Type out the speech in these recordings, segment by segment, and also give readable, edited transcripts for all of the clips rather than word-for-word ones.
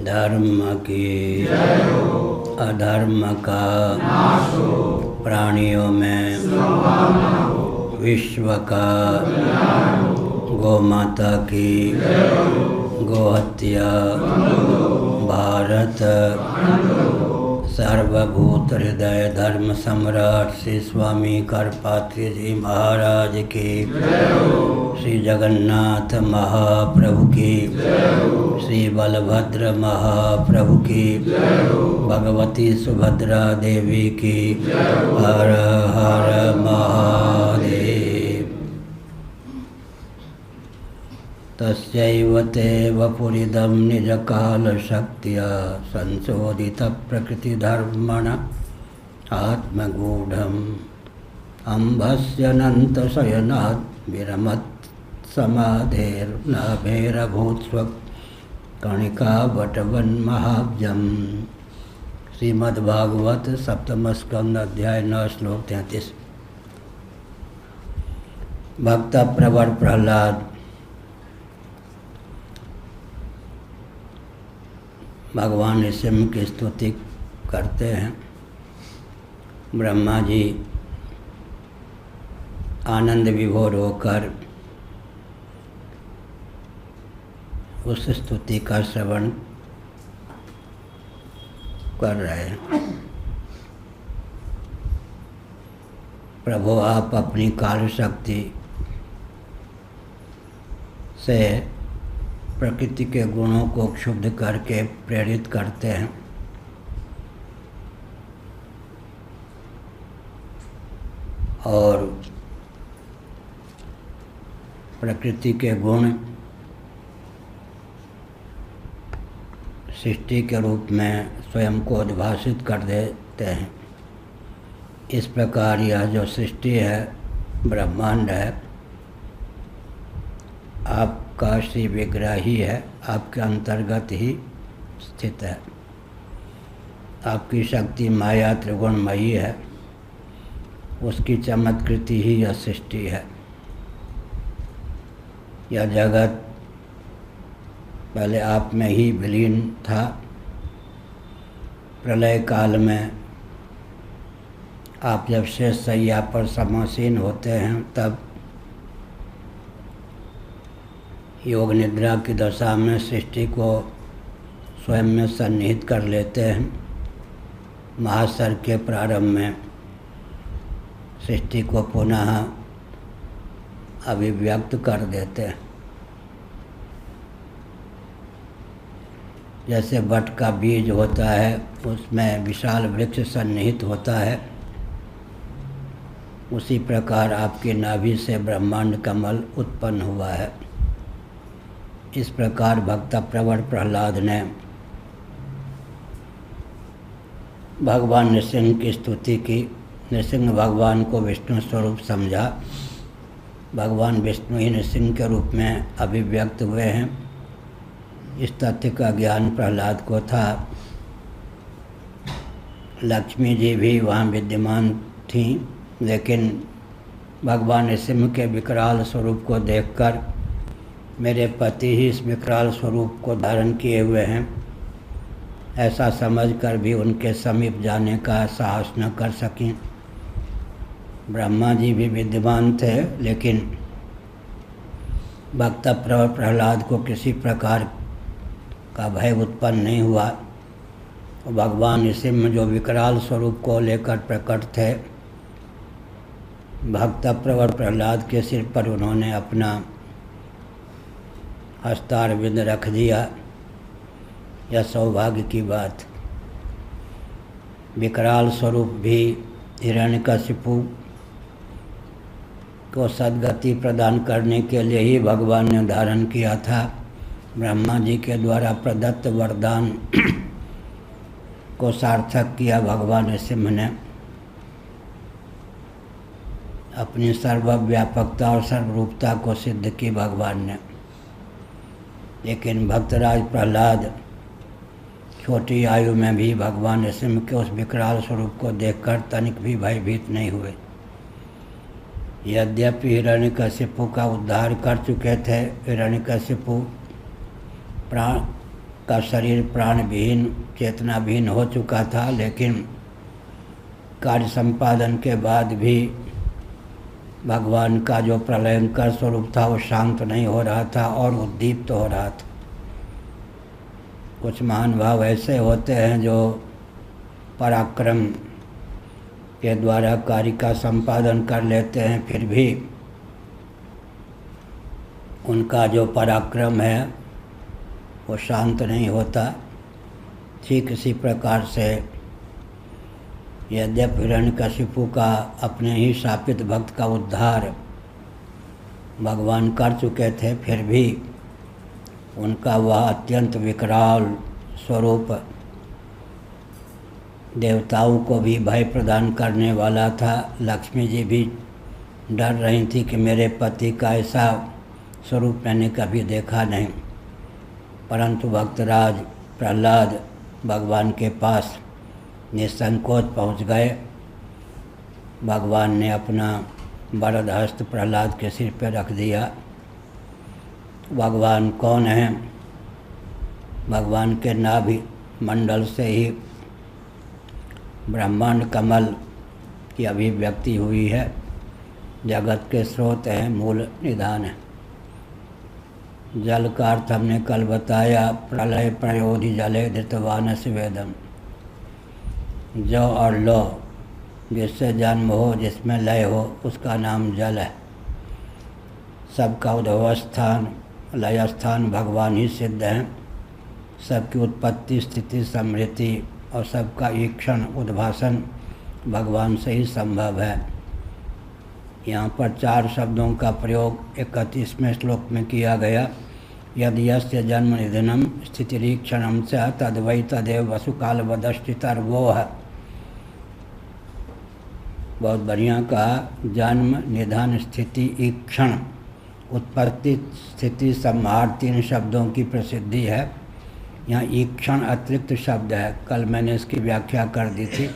धर्म की अधर्म का प्राणियों में विश्व का गौ माता की गोहत्या भारत सर्वभूत हृदय धर्म सम्राट श्री स्वामी करपात्री जी महाराज की, श्री जगन्नाथ महाप्रभु की, श्री बलभद्र महाप्रभु की, भगवती सुभद्रा देवी की। हर हर महादेव। तस्यैव ते वपुरिदं निजकालशक्त्या संशोधितप्रकृतिधर्मण आत्मगूढम् अम्भस्यनन्तशयनात् विरमत्समाधेर्नाभेरभूत्स्वकणिकावटवन्महाब्जम्। श्रीमद्भागवत सप्तम स्कंद अध्याय 9 श्लोक 33। भक्त प्रवर प्रहलाद भगवान नृसिंह की स्तुति करते हैं। ब्रह्मा जी आनंद विभोर होकर उस स्तुति का श्रवण कर रहे हैं। प्रभु आप अपनी कार्य शक्ति से प्रकृति के गुणों को क्षुब्ध करके प्रेरित करते हैं। और प्रकृति के गुण सृष्टि के रूप में स्वयं को उद्भाषित कर देते हैं। इस प्रकार यह जो सृष्टि है, ब्रह्मांड है, आपका श्री विग्रह ही है, आपके अंतर्गत ही स्थित है। आपकी शक्ति माया त्रिगुणमयी है, उसकी चमत्कृति ही यह सृष्टि है। यह जगत पहले आप में ही विलीन था। प्रलय काल में आप जब शेष शैया पर समासीन होते हैं, तब योग निद्रा की दशा में सृष्टि को स्वयं में सन्निहित कर लेते हैं। महासर्ग के प्रारंभ में सृष्टि को पुनः अभिव्यक्त कर देते हैं। जैसे वट का बीज होता है, उसमें विशाल वृक्ष सन्निहित होता है, उसी प्रकार आपकी नाभि से ब्रह्मांड कमल उत्पन्न हुआ है। इस प्रकार भक्त प्रवर प्रहलाद ने भगवान नृसिंह की स्तुति की। नृसिंह भगवान को विष्णु स्वरूप समझा। भगवान विष्णु ही नृसिंह के रूप में अभिव्यक्त हुए हैं। इस तथ्य का ज्ञान प्रहलाद को था। लक्ष्मी जी भी वहाँ विद्यमान थीं, लेकिन भगवान नृसिंह के विकराल स्वरूप को देखकर मेरे पति ही इस विकराल स्वरूप को धारण किए हुए हैं, ऐसा समझकर भी उनके समीप जाने का साहस न कर सकें। ब्रह्मा जी भी विद्यमान थे, लेकिन भक्त प्रवर प्रहलाद को किसी प्रकार का भय उत्पन्न नहीं हुआ। भगवान नृसिंह जो विकराल स्वरूप को लेकर प्रकट थे, भक्त प्रवर प्रहलाद के सिर पर उन्होंने अपना हस्तारविंद रख दिया। यह सौभाग्य की बात। विकराल स्वरूप भी हिरण्यकशिपु को सद्गति प्रदान करने के लिए ही भगवान ने धारण किया था। ब्रह्मा जी के द्वारा प्रदत्त वरदान को सार्थक किया भगवान नृसिंह ने। अपनी सर्वव्यापकता और सर्वरूपता को सिद्ध की भगवान ने। लेकिन भक्तराज प्रहलाद छोटी आयु में भी भगवान नृसिंह के उस विकराल स्वरूप को देखकर तनिक भी भयभीत नहीं हुए। यद्यपि हिरण्यकशिपु का उद्धार कर चुके थे, हिरण्यकशिपु प्राण का शरीर प्राणविहीन चेतनाविहीन हो चुका था, लेकिन कार्य संपादन के बाद भी भगवान का जो प्रलयंकर स्वरूप था वो शांत नहीं हो रहा था और उद्दीप्त हो रहा था। कुछ महान भाव ऐसे होते हैं जो पराक्रम के द्वारा कार्य का संपादन कर लेते हैं, फिर भी उनका जो पराक्रम है वो शांत नहीं होता। ठीक इसी प्रकार से यद्यपि हिरण्यकशिपु का अपने ही शापित भक्त का उद्धार भगवान कर चुके थे, फिर भी उनका वह अत्यंत विकराल स्वरूप देवताओं को भी भय प्रदान करने वाला था। लक्ष्मी जी भी डर रही थी कि मेरे पति का ऐसा स्वरूप मैंने कभी देखा नहीं। परंतु भक्तराज प्रहलाद भगवान के पास निसंकोच पहुंच गए। भगवान ने अपना वरद हस्त प्रहलाद के सिर पर रख दिया। भगवान कौन है? भगवान के नाभि मंडल से ही ब्रह्मांड कमल की अभिव्यक्ति हुई है। जगत के स्रोत हैं, मूल निधान है। जल का अर्थ हमने कल बताया, प्रलय प्रयोधि जले धृतवानस वेदम। जो और लो, जिससे जन्म हो, जिसमें लय हो, उसका नाम जल है। सबका उद्भव स्थान लय स्थान भगवान ही सिद्ध हैं। सबकी उत्पत्ति स्थिति समृद्धि और सबका ईक्षण उद्भासन भगवान से ही संभव है। यहाँ पर 4 शब्दों का प्रयोग 31वें श्लोक में किया गया। यदि यस्य जन्म निधनम स्थितिरीक्षणम च तद्वै तदेव वसुकाल वदष्टितर्वो है। बहुत बढ़िया कहा। जन्म निधन स्थिति ईक्षण उत्पत्ति स्थिति संहार 3 शब्दों की प्रसिद्धि है। यहाँ ईक्षण अतिरिक्त शब्द है, कल मैंने इसकी व्याख्या कर दी थी।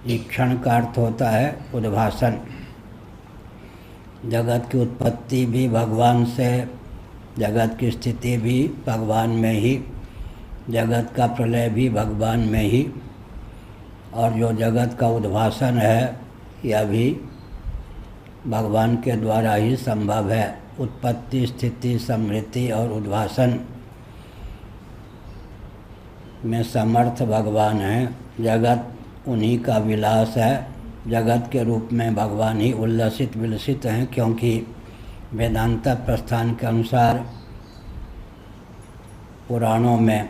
ईक्षण का अर्थ होता है उद्भासन। जगत की उत्पत्ति भी भगवान से, जगत की स्थिति भी भगवान में ही, जगत का प्रलय भी भगवान में ही, और जो जगत का उद्भासन है यह भी भगवान के द्वारा ही संभव है। उत्पत्ति स्थिति समृद्धि और उद्भासन में समर्थ भगवान है। जगत उन्हीं का विलास है। जगत के रूप में भगवान ही उल्लसित विलसित हैं, क्योंकि वेदांत प्रस्थान के अनुसार पुराणों में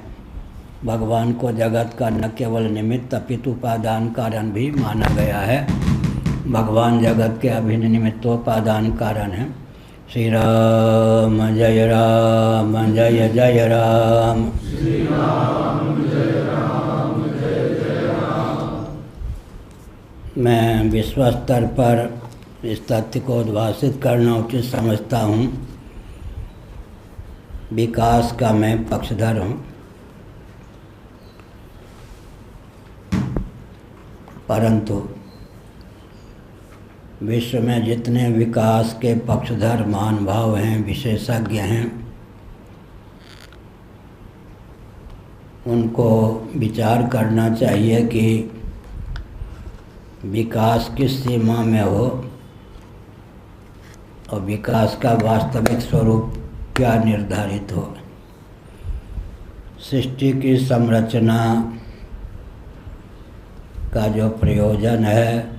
भगवान को जगत का न केवल निमित्त अपितु उपादान कारण भी माना गया है। भगवान जगत के अभिन्न निमित्तोपादान कारण है। श्री राम जय जय राम। श्री राम जय राम जय जय राम। मैं विश्व स्तर पर इस तथ्य को उद्भासित करना उचित समझता हूँ। विकास का मैं पक्षधर हूँ, परंतु विश्व में जितने विकास के पक्षधर महान भाव हैं, विशेषज्ञ हैं, उनको विचार करना चाहिए कि विकास किस सीमा में हो और विकास का वास्तविक स्वरूप क्या निर्धारित हो। सृष्टि की संरचना का जो प्रयोजन है,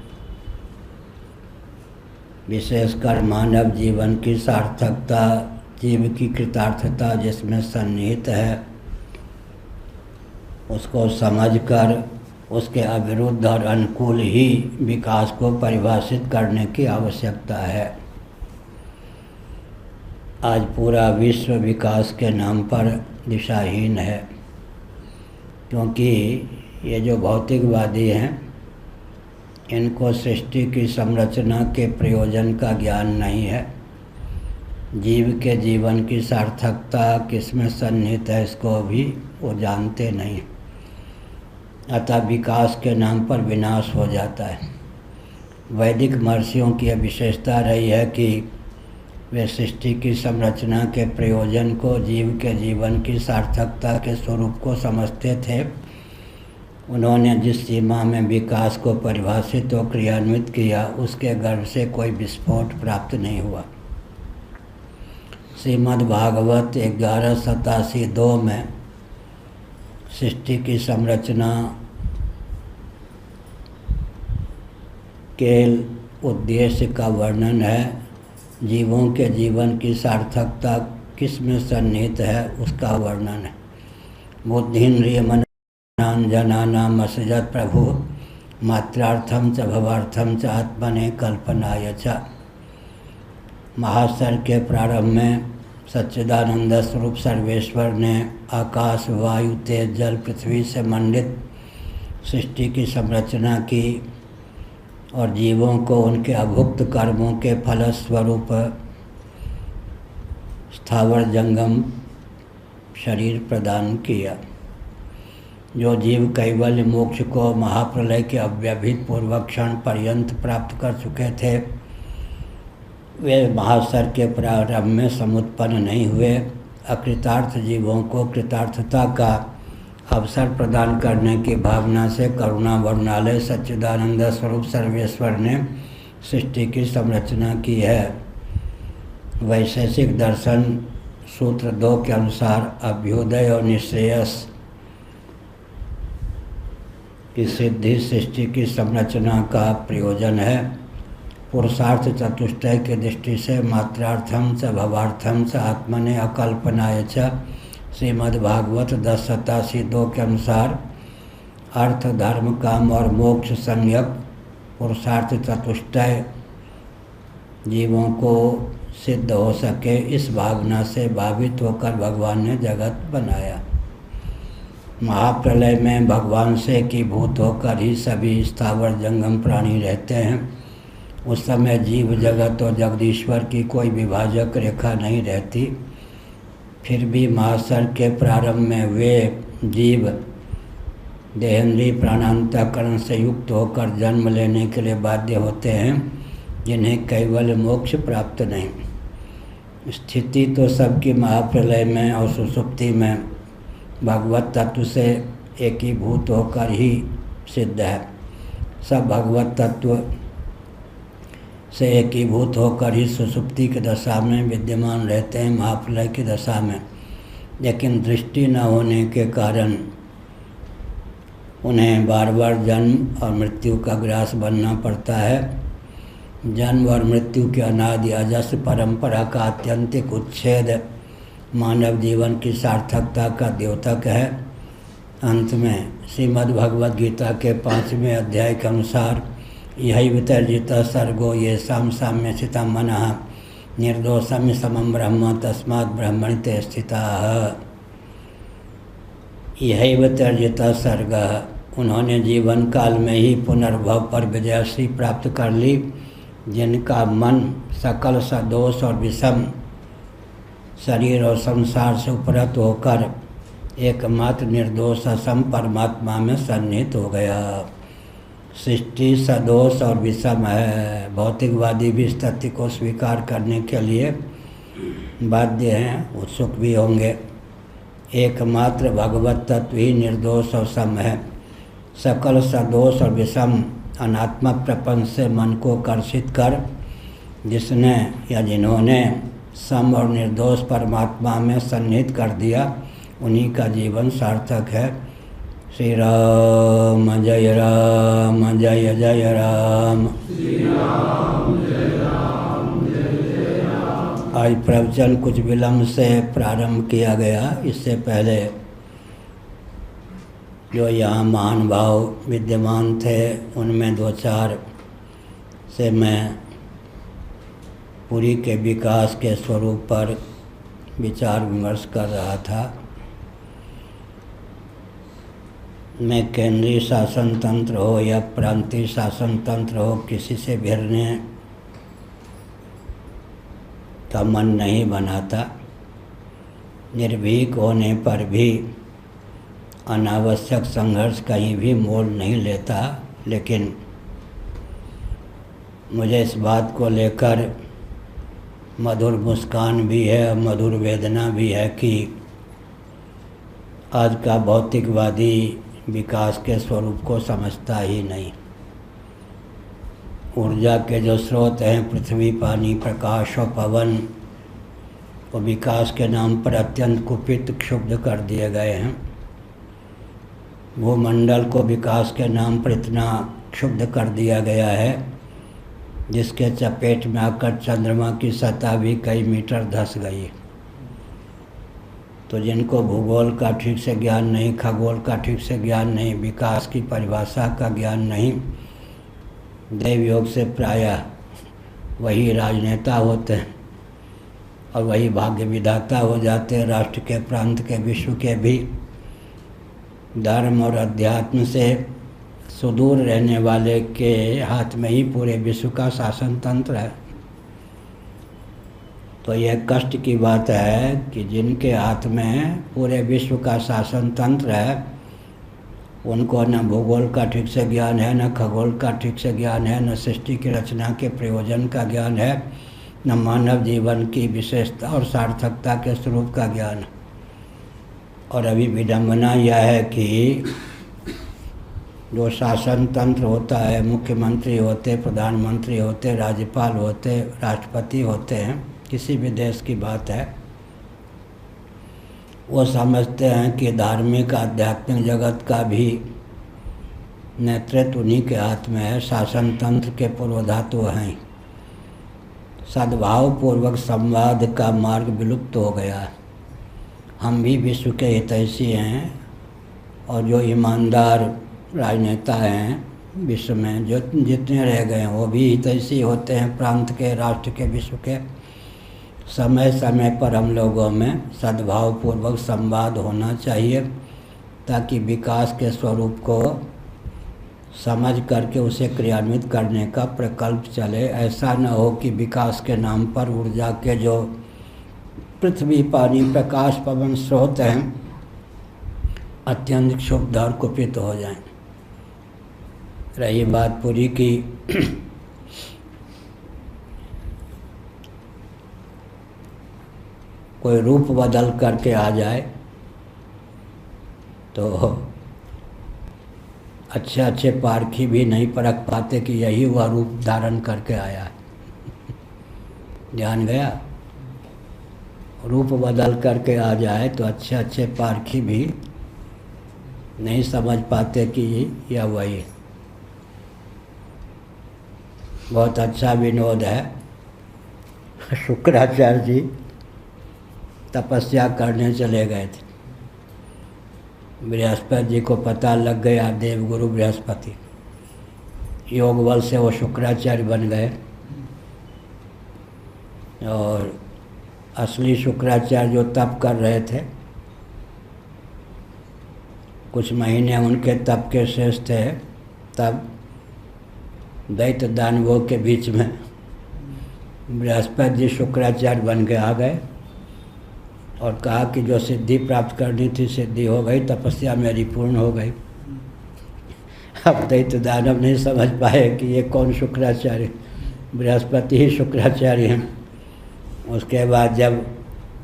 विशेषकर मानव जीवन की सार्थकता, जीव की कृतार्थता जिसमें सन्निहित है, उसको समझकर उसके अविरुद्ध और अनुकूल ही विकास को परिभाषित करने की आवश्यकता है। आज पूरा विश्व विकास के नाम पर दिशाहीन है, क्योंकि ये जो भौतिकवादी हैं, इनको सृष्टि की संरचना के प्रयोजन का ज्ञान नहीं है। जीव के जीवन की सार्थकता किसमें सन्निहित है, इसको भी वो जानते नहीं। अतः विकास के नाम पर विनाश हो जाता है। वैदिक महर्षियों की यह विशेषता रही है कि वे सृष्टि की संरचना के प्रयोजन को, जीव के जीवन की सार्थकता के स्वरूप को समझते थे। उन्होंने जिस सीमा में विकास को परिभाषित और क्रियान्वित किया, उसके गर्भ से कोई विस्फोट प्राप्त नहीं हुआ। श्रीमद्भागवत 1187:2 में सृष्टि की संरचना के उद्देश्य का वर्णन है। जीवों के जीवन की सार्थकता किस में सन्निहित है, उसका वर्णन है। बुद्धिन्द्रिय मनांजनानाम असजत प्रभु मात्रार्थम च भवार्थम च आत्मने कल्पनाय च। महासर के प्रारंभ में सच्चिदानंद स्वरूप सर्वेश्वर ने आकाश, वायु, तेज, जल, पृथ्वी से मंडित सृष्टि की संरचना की और जीवों को उनके अभुक्त कर्मों के फलस्वरूप स्थावर जंगम शरीर प्रदान किया। जो जीव कैवल्य मोक्ष को महाप्रलय के अव्यवहित पूर्वक क्षण पर्यंत प्राप्त कर चुके थे, वे महासर के प्रारंभ में समुत्पन्न नहीं हुए। अकृतार्थ जीवों को कृतार्थता का अवसर प्रदान करने की भावना से करुणा वर्णालय सच्चिदानंद स्वरूप सर्वेश्वर ने सृष्टि की संरचना की है। वैशेषिक दर्शन सूत्र 2 के अनुसार अभ्युदय और निश्रेयस की सिद्धि सृष्टि की संरचना का प्रयोजन है। पुरुषार्थ चतुष्टय की दृष्टि से मात्रार्थम च भवार्थम च आत्मने अकल्पनाय च श्रीमद्भागवत 10:87:2 के अनुसार अर्थ, धर्म, काम और मोक्ष संज्ञक पुरुषार्थ चतुष्टय जीवों को सिद्ध हो सके, इस भावना से भावित होकर भगवान ने जगत बनाया। महाप्रलय में भगवान से एकीभूत होकर ही सभी स्थावर जंगम प्राणी रहते हैं। उस समय जीव जगत और जगदीश्वर की कोई विभाजक रेखा नहीं रहती। फिर भी महासर के प्रारंभ में वे जीव देहेंद्रीय प्राणांतकरण से युक्त होकर जन्म लेने के लिए बाध्य होते हैं, जिन्हें कैवल्य मोक्ष प्राप्त नहीं। स्थिति तो सबकी महाप्रलय में और सुषुप्ति में भगवत तत्व से एकीभूत होकर ही सिद्ध है। सब भगवत तत्व से एकीभूत होकर ही सुषुप्ति की दशा में विद्यमान रहते हैं, महाप्रलय की दशा में। लेकिन दृष्टि न होने के कारण उन्हें बार बार जन्म और मृत्यु का ग्रास बनना पड़ता है। जन्म और मृत्यु की अनादि अजस्र परंपरा का आत्यंतिक उच्छेद मानव जीवन की सार्थकता का द्योतक है। अंत में श्रीमद्भगवद गीता के 5वें अध्याय के अनुसार यही वितर्जित सर्गो ये साम्य स्थिता मनः निर्दोषम समम ब्रह्म तस्मात् ब्रह्मणि ते स्थिताः। यही वितर्जित सर्ग, उन्होंने जीवन काल में ही पुनर्भव पर विजयश्री प्राप्त कर ली, जिनका मन सकल सदोष और विषम शरीर और संसार से उपरत होकर एकमात्र निर्दोष असम परमात्मा में सन्निहित हो गया। सृष्टि सदोष और विषम है। भौतिकवादी भी इस तथ्य को स्वीकार करने के लिए बाध्य हैं, उत्सुक भी होंगे। एकमात्र भगवत तत्व ही निर्दोष और सम है। सकल सदोष और विषम अनात्मक प्रपंच से मन को कर्षित कर जिसने या जिन्होंने सम और निर्दोष परमात्मा में सन्निहित कर दिया, उन्हीं का जीवन सार्थक है। श्री राम जय राम जय जय राम। श्री राम जय राम जय जय राम। आज प्रवचन कुछ विलम्ब से प्रारंभ किया गया। इससे पहले जो यहाँ महान भाव विद्यमान थे, उनमें 2-4 से मैं पुरी के विकास के स्वरूप पर विचार विमर्श कर रहा था। मैं केंद्रीय शासन तंत्र हो या प्रांतीय शासन तंत्र हो, किसी से भिड़ने का मन नहीं बनाता। निर्भीक होने पर भी अनावश्यक संघर्ष कहीं भी मोल नहीं लेता। लेकिन मुझे इस बात को लेकर मधुर मुस्कान भी है और मधुर वेदना भी है कि आज का भौतिकवादी विकास के स्वरूप को समझता ही नहीं। ऊर्जा के जो स्रोत हैं पृथ्वी, पानी, प्रकाश और पवन, वो विकास के नाम पर अत्यंत कुपित, क्षुब्ध कर दिए गए हैं। भूमंडल को विकास के नाम पर इतना क्षुब्ध कर दिया गया है जिसके चपेट में आकर चंद्रमा की सतह भी कई मीटर धंस गई। तो जिनको भूगोल का ठीक से ज्ञान नहीं, खगोल का ठीक से ज्ञान नहीं, विकास की परिभाषा का ज्ञान नहीं, देव योग से प्रायः वही राजनेता होते हैं और वही भाग्य विधाता हो जाते हैं। राष्ट्र के, प्रांत के, विश्व के भी धर्म और अध्यात्म से सुदूर रहने वाले के हाथ में ही पूरे विश्व का शासन तंत्र है। तो यह कष्ट की बात है कि जिनके हाथ में पूरे विश्व का शासन तंत्र है उनको न भूगोल का ठीक से ज्ञान है, न खगोल का ठीक से ज्ञान है, न सृष्टि की रचना के प्रयोजन का ज्ञान है, न मानव जीवन की विशेषता और सार्थकता के स्वरूप का ज्ञान। और अभी विडंबना यह है कि जो शासन तंत्र होता है, मुख्यमंत्री होते, प्रधानमंत्री होते, राज्यपाल होते, राष्ट्रपति होते हैं, किसी भी देश की बात है, वो समझते हैं कि धार्मिक आध्यात्मिक जगत का भी नेतृत्व उन्हीं के हाथ में है। शासन तंत्र के पूर्वधातु हैं। सद्भावपूर्वक संवाद का मार्ग विलुप्त हो गया है। हम भी विश्व के हितैषी हैं और जो ईमानदार राजनेता हैं विश्व में, जो जितने रह गए हैं वो भी हितैषी होते हैं, प्रांत के, राष्ट्र के, विश्व के। समय समय पर हम लोगों में सद्भावपूर्वक संवाद होना चाहिए ताकि विकास के स्वरूप को समझ करके उसे क्रियान्वित करने का प्रकल्प चले। ऐसा न हो कि विकास के नाम पर ऊर्जा के जो पृथ्वी, पानी, प्रकाश, पवन स्रोत हैं अत्यंत क्षुब्ध और कुपित हो जाएं। रही बात पूरी की कोई रूप बदल करके आ जाए तो अच्छे अच्छे पारखी भी नहीं परख पाते कि यही वह रूप धारण करके आया है। ध्यान गया? रूप बदल करके आ जाए तो अच्छे अच्छे पारखी भी नहीं समझ पाते कि यह वही। बहुत अच्छा विनोद है। शुक्राचार्य जी तपस्या करने चले गए थे। बृहस्पति जी को पता लग गया, देवगुरु बृहस्पति, योग बल से वो शुक्राचार्य बन गए और असली शुक्राचार्य जो तप कर रहे थे, कुछ महीने उनके तप के शेष थे, तब दैत्य दानवों के बीच में बृहस्पति जी शुक्राचार्य बन के आ गए और कहा कि जो सिद्धि प्राप्त करनी थी सिद्धि हो गई, तपस्या मेरी पूर्ण हो गई। अब दैत्य दानव नहीं समझ पाए कि ये कौन शुक्राचार्य, बृहस्पति ही शुक्राचार्य हैं। उसके बाद जब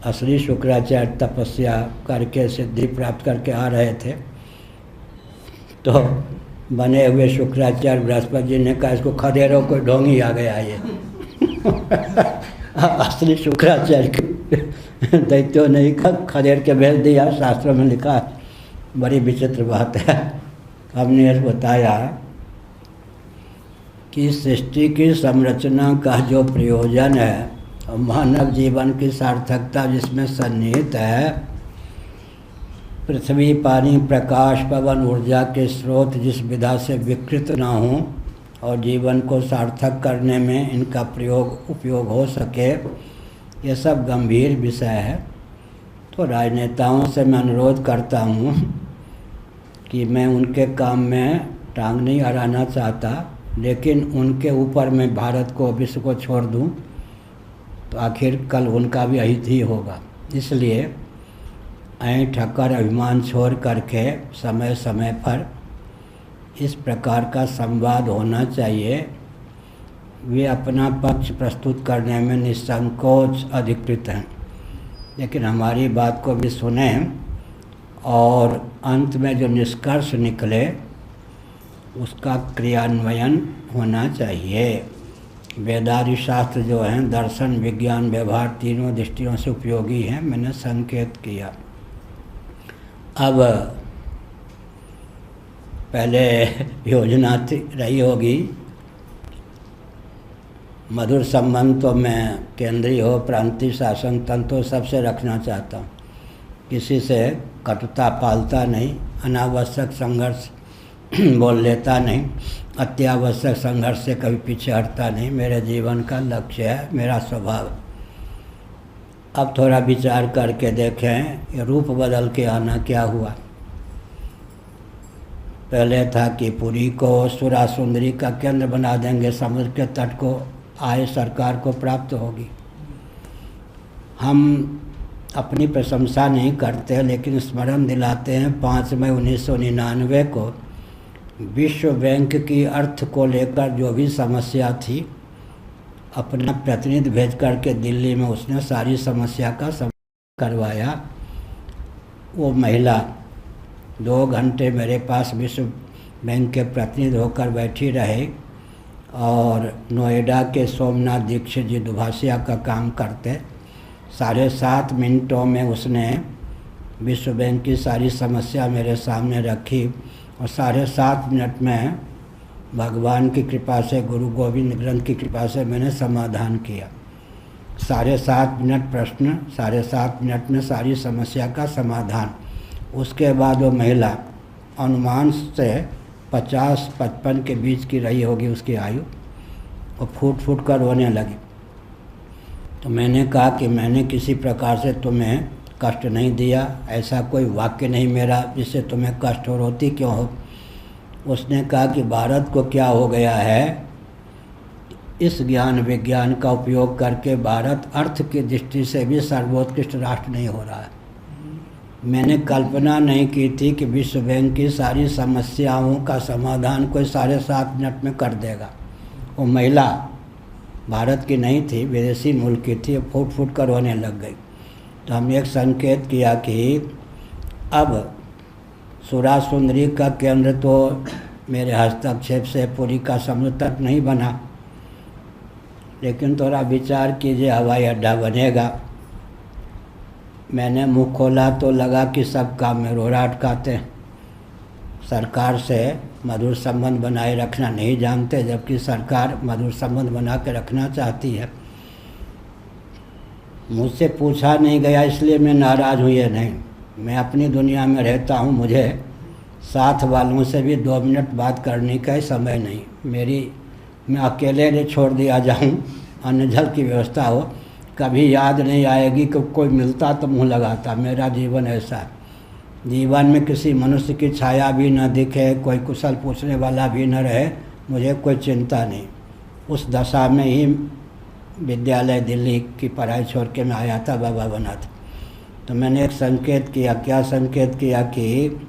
असली शुक्राचार्य तपस्या करके सिद्धि प्राप्त करके आ रहे थे तो बने हुए शुक्राचार्य बृहस्पति जी ने कहा इसको खदेड़ो, कोई ढोंगी आ गया ये। असली शुक्राचार्य दैत्यों ने खदेड़ के भेज दिया। शास्त्रों में लिखा, बड़ी विचित्र बात है। हमने बताया कि सृष्टि की संरचना का जो प्रयोजन है और मानव जीवन की सार्थकता जिसमें सन्निहित है, पृथ्वी, पानी, प्रकाश, पवन, ऊर्जा के स्रोत जिस विधा से विकृत ना हों और जीवन को सार्थक करने में इनका उपयोग हो सके, ये सब गंभीर विषय है। तो राजनेताओं से मैं अनुरोध करता हूँ कि मैं उनके काम में टांग नहीं अड़ाना चाहता, लेकिन उनके ऊपर मैं भारत को, विश्व को छोड़ दूँ तो आखिर कल उनका भी अहित ही होगा। इसलिए ऐंठ ठक्कर अभिमान छोड़ करके समय समय पर इस प्रकार का संवाद होना चाहिए वे अपना पक्ष प्रस्तुत करने में निसंकोच अधिकृत हैं, लेकिन हमारी बात को भी सुने और अंत में जो निष्कर्ष निकले उसका क्रियान्वयन होना चाहिए। वेदादि शास्त्र जो हैं दर्शन, विज्ञान, व्यवहार तीनों दृष्टियों से उपयोगी हैं, मैंने संकेत किया। अब पहले योजना रही होगी मधुर संबंध तो मैं केंद्रीय हो, प्रांतीय शासन तंत्र सबसे रखना चाहता हूँ, किसी से कटुता पालता नहीं, अनावश्यक संघर्ष बोल लेता नहीं, अत्यावश्यक संघर्ष से कभी पीछे हटता नहीं, मेरे जीवन का लक्ष्य है, मेरा स्वभाव। अब थोड़ा विचार करके देखें ये रूप बदल के आना क्या हुआ। पहले था कि पुरी को सुरा सुंदरी का केंद्र बना देंगे, समुद्र के तट को आय सरकार को प्राप्त होगी। हम अपनी प्रशंसा नहीं करते, लेकिन स्मरण दिलाते हैं 5 मई 1999 को विश्व बैंक की अर्थ को लेकर जो भी समस्या थी, अपना प्रतिनिधि भेज करके दिल्ली में उसने सारी समस्या का समाधान करवाया। वो महिला 2 घंटे मेरे पास विश्व बैंक के प्रतिनिधि होकर बैठी रहे और नोएडा के सोमनाथ दीक्षित जी दुभाषिया का काम करते। 7.5 मिनटों में उसने विश्व बैंक की सारी समस्या मेरे सामने रखी और 7.5 मिनट में भगवान की कृपा से, गुरु गोविंद ग्रंथ की कृपा से मैंने समाधान किया। 7.5 मिनट प्रश्न, 7.5 मिनट में सारी समस्या का समाधान। उसके बाद वो महिला अनुमान से 50-55 के बीच की रही होगी उसकी आयु, और फूट फूट कर रोने लगी। तो मैंने कहा कि मैंने किसी प्रकार से तुम्हें कष्ट नहीं दिया, ऐसा कोई वाक्य नहीं मेरा जिससे तुम्हें कष्ट हो, रोती क्यों हो। उसने कहा कि भारत को क्या हो गया है, इस ज्ञान विज्ञान का उपयोग करके भारत अर्थ की दृष्टि से भी सर्वोत्कृष्ट राष्ट्र नहीं हो रहा है। मैंने कल्पना नहीं की थी कि विश्व बैंक की सारी समस्याओं का समाधान कोई 7.5 मिनट में कर देगा। वो महिला भारत की नहीं थी, विदेशी मुल्क की थी, फूट फूट कर रोने लग गई। तो हमने एक संकेत किया कि अब सुरा सुंदरी का केंद्र तो मेरे हस्तक्षेप से पुरी का समुद्र तक नहीं बना, लेकिन थोड़ा विचार कीजिए हवाई अड्डा बनेगा। मैंने मुँह खोला तो लगा कि सब काम में रोड़ा अटकाते हैं, सरकार से मधुर संबंध बनाए रखना नहीं जानते, जबकि सरकार मधुर संबंध बना के रखना चाहती है। मुझसे पूछा नहीं गया इसलिए मैं नाराज़ हुई है नहीं, मैं अपनी दुनिया में रहता हूँ, मुझे साथ वालों से भी 2 मिनट बात करने का ही समय नहीं। मैं अकेले नहीं छोड़ दिया जाऊँ, अन्न जल की व्यवस्था हो, कभी याद नहीं आएगी कि कोई मिलता तो मुँह लगाता। मेरा जीवन ऐसा है, जीवन में किसी मनुष्य की छाया भी न दिखे, कोई कुशल पूछने वाला भी न रहे, मुझे कोई चिंता नहीं। उस दशा में ही विद्यालय दिल्ली की पढ़ाई छोड़ के मैं आया था, बाबा बना था। तो मैंने एक संकेत किया, क्या संकेत किया कि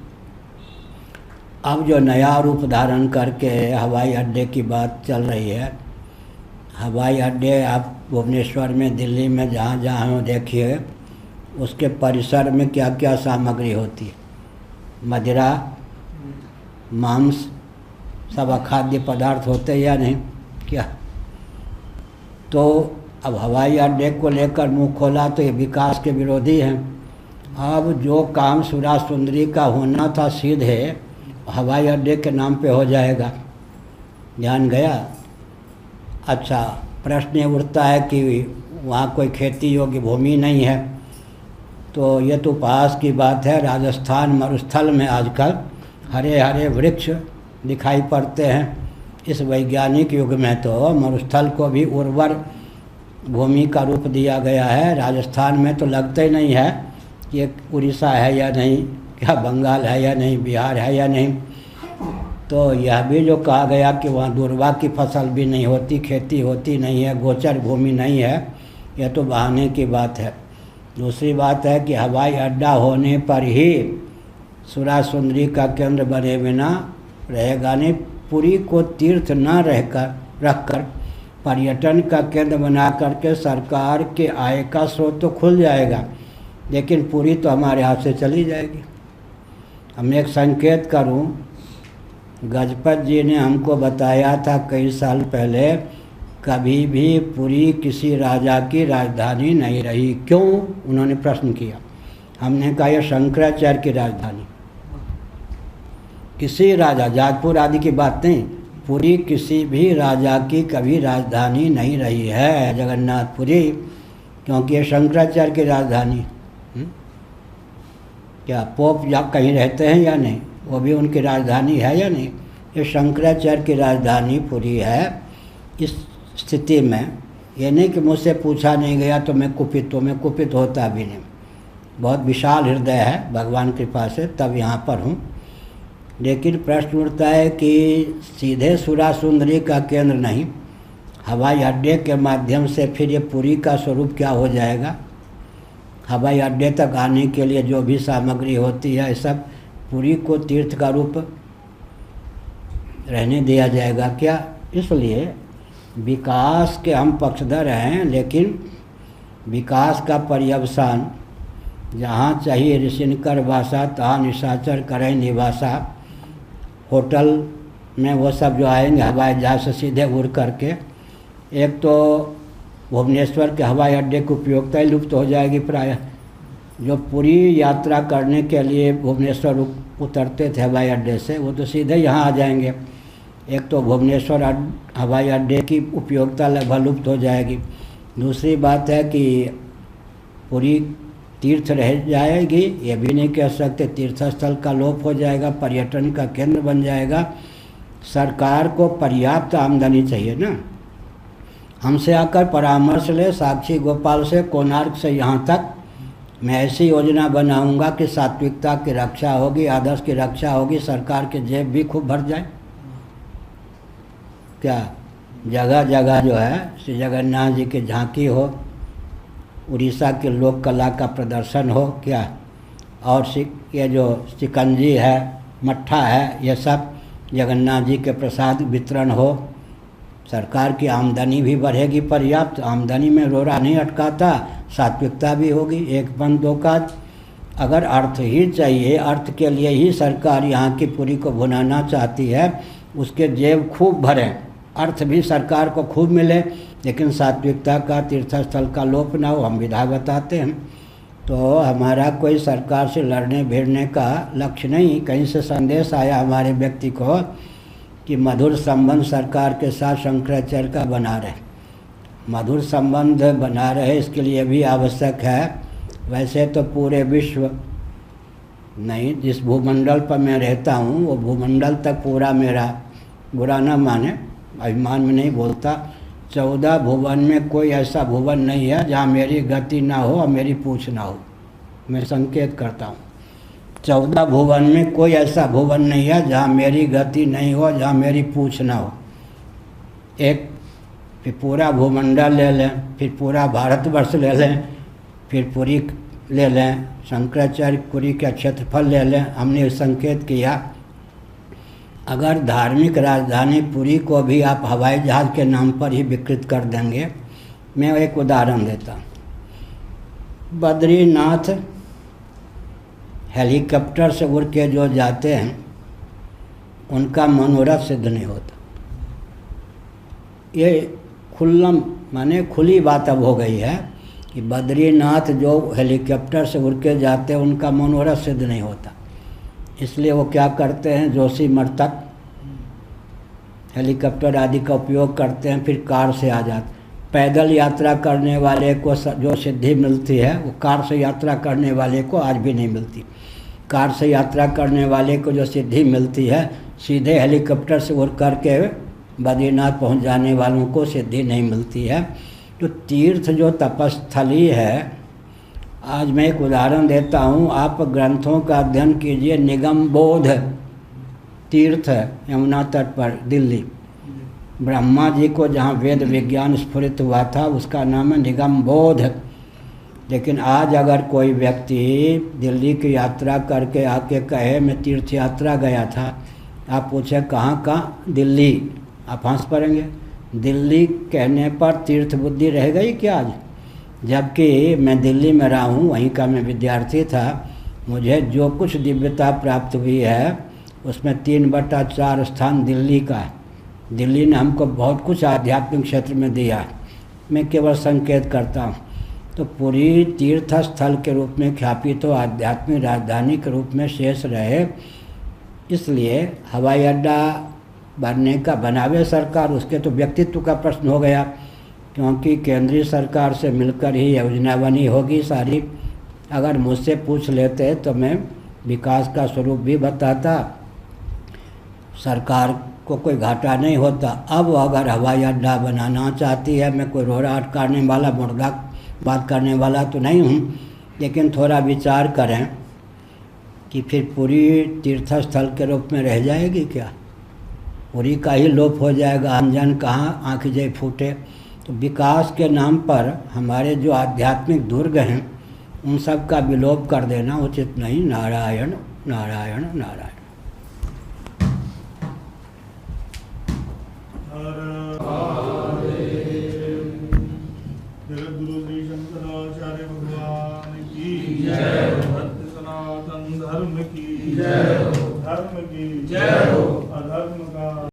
अब जो नया रूप धारण करके हवाई अड्डे की बात चल रही है, हवाई अड्डे आप भुवनेश्वर में, दिल्ली में, जहाँ जहाँ हो देखिए, उसके परिसर में क्या क्या सामग्री होती है, मदिरा, मांस, सब अखाद्य पदार्थ होते या नहीं क्या। तो अब हवाई अड्डे को लेकर मुंह खोला तो ये विकास के विरोधी हैं। अब जो काम सुरा सुंदरी का होना था सीधे हवाई अड्डे के नाम पे हो जाएगा, ध्यान गया। अच्छा, प्रश्न ये उठता है कि वहाँ कोई खेती योग्य भूमि नहीं है, तो ये तो उपहास की बात है। राजस्थान मरुस्थल में आजकल हरे हरे वृक्ष दिखाई पड़ते हैं। इस वैज्ञानिक युग में तो मरुस्थल को भी उर्वर भूमि का रूप दिया गया है। राजस्थान में तो लगता ही नहीं है कि ये उड़ीसा है या नहीं, क्या बंगाल है या नहीं, बिहार है या नहीं। तो यह भी जो कहा गया कि वहाँ दूरवा की फसल भी नहीं होती, खेती होती नहीं है, गोचर भूमि नहीं है, यह तो बहाने की बात है। दूसरी बात है कि हवाई अड्डा होने पर ही सुरा सुंदरी का केंद्र बने बिना रहेगा नहीं। पुरी को तीर्थ न रखकर पर्यटन का केंद्र बना करके सरकार के आय का स्रोत तो खुल जाएगा, लेकिन पुरी तो हमारे हाथ से चली जाएगी। हम एक संकेत करूं, गजपत जी ने हमको बताया था कई साल पहले, कभी भी पुरी किसी राजा की राजधानी नहीं रही। क्यों? उन्होंने प्रश्न किया। हमने कहा यह शंकराचार्य की राजधानी, किसी राजा, जाजपुर आदि की बात नहीं, पुरी किसी भी राजा की कभी राजधानी नहीं रही है जगन्नाथपुरी, क्योंकि ये शंकराचार्य की राजधानी। क्या पोप या कहीं रहते हैं या नहीं? वो भी उनकी राजधानी है या नहीं? ये शंकराचार्य की राजधानी पुरी है। इस स्थिति में ये नहीं कि मुझसे पूछा नहीं गया तो मैं कुपित हूँ, मैं कुपित होता भी नहीं। बहुत विशाल हृदय है भगवान कृपा से, तब यहाँ पर हूँ। लेकिन प्रश्न उठता है कि सीधे सुरा सुंदरी का केंद्र नहीं, हवाई अड्डे के माध्यम से फिर ये पुरी का स्वरूप क्या हो जाएगा? हवाई अड्डे तक आने के लिए जो भी सामग्री होती है सब पुरी को तीर्थ का रूप रहने दिया जाएगा क्या? इसलिए विकास के हम पक्षधर हैं, लेकिन विकास का पर्यवसान जहाँ चाहिए ऋषिनकर वासा तहाँ निशाचर करें निवासा। होटल में वो सब जो आएंगे हवाई जहाज से सीधे उड़ करके, एक तो भुवनेश्वर के हवाई अड्डे की उपयोगिता ही लुप्त हो जाएगी प्रायः। जो पूरी यात्रा करने के लिए भुवनेश्वर उतरते थे हवाई अड्डे से, वो तो सीधे यहाँ आ जाएंगे। एक तो भुवनेश्वर हवाई अड्डे की उपयोगिता लगभग लुप्त हो जाएगी। दूसरी बात है कि पूरी तीर्थ रह जाएगी, ये भी नहीं कह सकते, तीर्थस्थल का लोप हो जाएगा, पर्यटन का केंद्र बन जाएगा। सरकार को पर्याप्त आमदनी चाहिए ना। हमसे आकर परामर्श ले साक्षी गोपाल से, कोणार्क से यहाँ तक, मैं ऐसी योजना बनाऊंगा कि सात्विकता की रक्षा होगी, आदर्श की रक्षा होगी, सरकार की जेब भी खूब भर जाए। क्या जगह जगह जो है श्री जगन्नाथ जी की झांकी हो, उड़ीसा के लोक कला का प्रदर्शन हो, क्या और ये जो शिकंजी है, मट्ठा है, ये सब जगन्नाथ जी के प्रसाद वितरण हो। सरकार की आमदनी भी बढ़ेगी, पर्याप्त आमदनी में रोड़ा नहीं अटकाता, सात्विकता भी होगी। एक बंद दो काज। अगर अर्थ ही चाहिए, अर्थ के लिए ही सरकार यहाँ की पुरी को भुनाना चाहती है, उसके जेब खूब भरें, अर्थ भी सरकार को खूब मिले, लेकिन सात्विकता का, तीर्थस्थल का लोप ना हो। हम विधा बताते हैं। तो हमारा कोई सरकार से लड़ने भिड़ने का लक्ष्य नहीं। कहीं से संदेश आया हमारे व्यक्ति को कि मधुर संबंध सरकार के साथ शंकराचार्य का बना रहे। मधुर संबंध बना रहे, इसके लिए भी आवश्यक है। वैसे तो पूरे विश्व नहीं, जिस भूमंडल पर मैं रहता हूँ वो भूमंडल तक पूरा मेरा, बुरा न माने, अभिमान में नहीं बोलता, 14 भुवन में कोई ऐसा भुवन नहीं है जहाँ मेरी गति ना हो और मेरी पूछ ना हो। मैं संकेत करता हूँ, 14 भुवन में कोई ऐसा भुवन नहीं है जहाँ मेरी गति नहीं हो, जहाँ मेरी पूछ ना हो। एक फिर पूरा भूमंडल ले लें, फिर पूरा भारतवर्ष ले लें, फिर पुरी ले लें, शंकराचार्य पुरी का क्षेत्रफल ले लें। हमने संकेत किया अगर धार्मिक राजधानी पुरी को भी आप हवाई जहाज़ के नाम पर ही विकृत कर देंगे। मैं एक उदाहरण देता हूँ। बद्रीनाथ हेलीकॉप्टर से उड़ के जो जाते हैं उनका मनोरथ सिद्ध नहीं होता। ये खुल्लम माने खुली बात अब हो गई है कि बद्रीनाथ जो हेलीकॉप्टर से उड़ के जाते हैं उनका मनोरथ सिद्ध नहीं होता। इसलिए वो क्या करते हैं, जोशीमठ तक हेलीकॉप्टर आदि का उपयोग करते हैं, फिर कार से आ जाते। पैदल यात्रा करने वाले को जो सिद्धि मिलती है वो कार से यात्रा करने वाले को आज भी नहीं मिलती। कार से यात्रा करने वाले को जो सिद्धि मिलती है, सीधे हेलीकॉप्टर से उड़ करके बद्रीनाथ पहुंच जाने वालों को सिद्धि नहीं मिलती है। तो तीर्थ जो तपस्थली है, आज मैं एक उदाहरण देता हूँ। आप ग्रंथों का अध्ययन कीजिए। निगमबोध तीर्थ है यमुना तट पर, दिल्ली। ब्रह्मा जी को जहाँ वेद विज्ञान स्फुरित हुआ था उसका नाम है निगमबोध। लेकिन आज अगर कोई व्यक्ति दिल्ली की यात्रा करके आके कहे मैं तीर्थ यात्रा गया था, आप पूछे कहाँ का, दिल्ली, आप हंस पड़ेंगे। दिल्ली कहने पर तीर्थ बुद्धि रह गई क्या आज? जबकि मैं दिल्ली में रहा हूँ, वहीं का मैं विद्यार्थी था। मुझे जो कुछ दिव्यता प्राप्त हुई है उसमें 3/4 स्थान दिल्ली का है। दिल्ली ने हमको बहुत कुछ आध्यात्मिक क्षेत्र में दिया है। मैं केवल संकेत करता हूँ। तो पूरी तीर्थ स्थल के रूप में ख्याति तो आध्यात्मिक राजधानी के रूप में शेष रहे। इसलिए हवाई अड्डा बनने का बनावे सरकार, उसके तो व्यक्तित्व का प्रश्न हो गया, क्योंकि केंद्रीय सरकार से मिलकर ही योजना बनी होगी सारी। अगर मुझसे पूछ लेते तो मैं विकास का स्वरूप भी बताता, सरकार को कोई घाटा नहीं होता। अब अगर हवाई अड्डा बनाना चाहती है, मैं कोई रोड़ा अटकाने वाला मुर्दा बात करने वाला तो नहीं हूँ, लेकिन थोड़ा विचार करें कि फिर पूरी तीर्थस्थल के रूप में रह जाएगी क्या? पूरी का ही लोप हो जाएगा, अनजान कहाँ आँख जय फूटे। तो विकास के नाम पर हमारे जो आध्यात्मिक दुर्ग हैं उन सब का विलोप कर देना उचित नहीं। नारायण नारायण नारायण। जगद्गुरु श्री शंकराचार्य भगवान की जय। सत्य सनातन धर्म की जय। धर्म की जय। अधर्म का